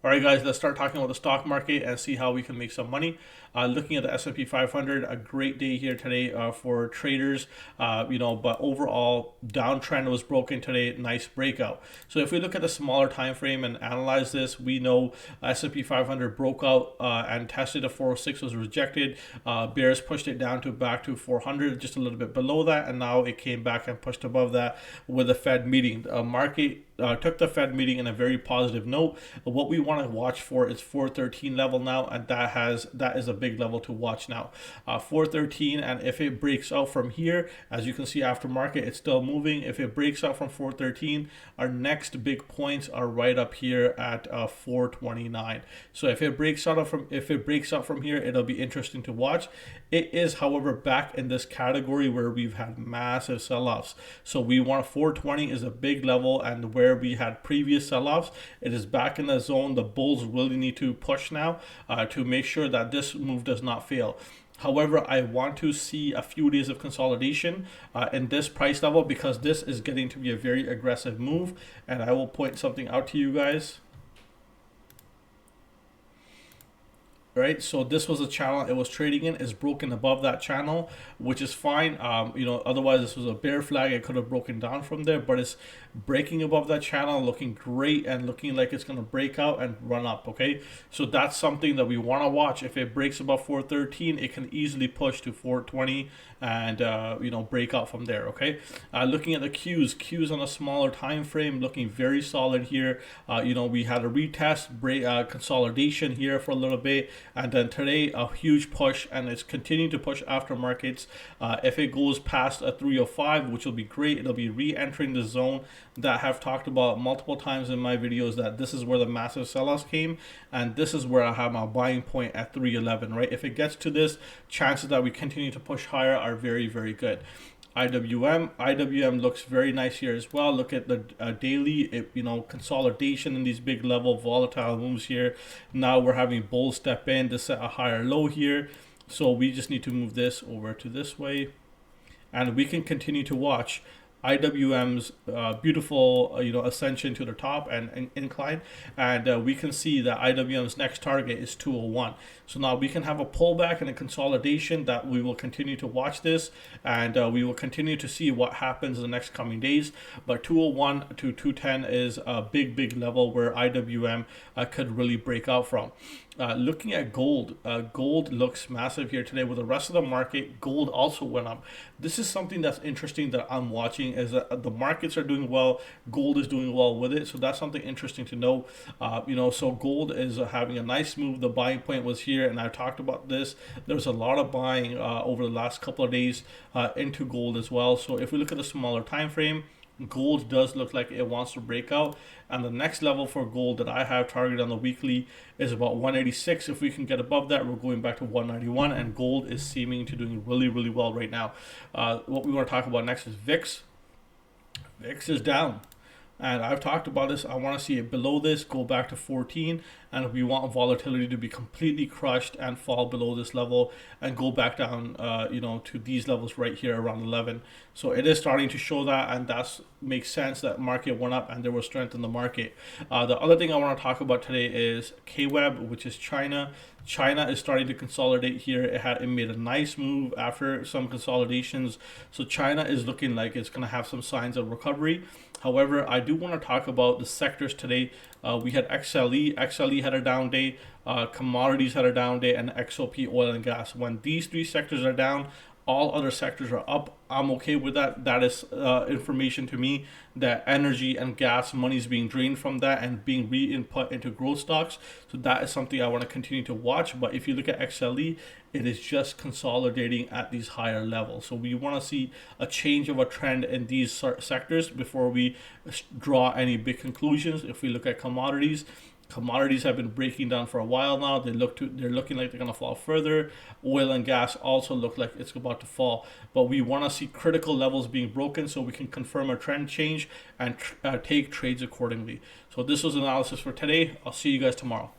All right, guys, let's start talking about the stock market and see how we can make some money. Looking at the S&P 500, a great day here today for traders. But overall, downtrend was broken today. Nice breakout. So if we look at the smaller time frame and analyze this, we know S&P 500 broke out and tested a 406, was rejected. Bears pushed it down to back to 400, just a little bit below that, and now it came back and pushed above that with the Fed meeting. The market took the Fed meeting in a very positive note. What we want to watch for is 413 level now, and that is a big level to watch now. 413, and if it breaks out from here, as you can see after market, it's still moving. If it breaks out from 413, our next big points are right up here at 429. So if it breaks out from here, it'll be interesting to watch. It is, however, back in this category where we've had massive sell-offs. So we want 420 is a big level, and where we had previous sell-offs, it is back in the zone. The bulls really need to push now to make sure that this move does not fail. However, I want to see a few days of consolidation in this price level, because this is getting to be a very aggressive move, and I will point something out to you guys. Right, so this was a channel it was trading in, is broken above that channel, which is fine. Otherwise this was a bear flag. It could have broken down from there, but it's breaking above that channel, looking great and looking like it's going to break out and run up. Okay, so that's something that we want to watch. If it breaks above 413, it can easily push to 420 and break out from there. Okay, looking at the Qs on a smaller time frame, looking very solid here. We had a retest, consolidation here for a little bit, and then today a huge push, and it's continuing to push after markets. If it goes past a 305, which will be great, it'll be re-entering the zone that I have talked about multiple times in my videos, that this is where the massive sell-offs came, and this is where I have my buying point at 311. Right, if it gets to this, chances that we continue to push higher are very, very good. IWM looks very nice here as well. Look at the daily, consolidation in these big level volatile moves here. Now we're having bulls step in to set a higher low here. So we just need to move this over to this way, and we can continue to watch IWM's beautiful ascension to the top and incline, and we can see that IWM's next target is 201. So now we can have a pullback and a consolidation that we will continue to watch this, and we will continue to see what happens in the next coming days. But 201 to 210 is a big level where IWM could really break out from. Looking at gold, gold looks massive here today. With the rest of the market, gold also went up. This is something that's interesting that I'm watching, is that the markets are doing well, gold is doing well with it. So that's something interesting to know. So gold is having a nice move. The buying point was here, and I talked about this. There's a lot of buying over the last couple of days into gold as well. So if we look at the smaller time frame, gold does look like it wants to break out, and the next level for gold that I have targeted on the weekly is about 186. If we can get above that, we're going back to 191, and gold is seeming to doing really well right now. What we want to talk about next is VIX. VIX is down, and I've talked about this. I want to see it below this, go back to 14, and we want volatility to be completely crushed and fall below this level and go back down to these levels right here around 11. So it is starting to show that, and that makes sense that market went up and there was strength in the market. The other thing I want to talk about today is KWEB, which is China. China is starting to consolidate here. It made a nice move after some consolidations. So China is looking like it's going to have some signs of recovery. However, I do want to talk about the sectors today. We had XLE. XLE had a down day. Commodities had a down day, and XOP, oil and gas. When these three sectors are down, all other sectors are up. I'm okay with that. That is information to me that energy and gas money is being drained from that and being re-input into growth stocks. So that is something I want to continue to watch. But if you look at XLE, it is just consolidating at these higher levels. So we want to see a change of a trend in these sectors before we draw any big conclusions. If we look at commodities, commodities have been breaking down for a while now. They're looking like they're going to fall further. Oil and gas also look like it's about to fall. But we want to see critical levels being broken so we can confirm a trend change and take trades accordingly. So this was analysis for today. I'll see you guys tomorrow.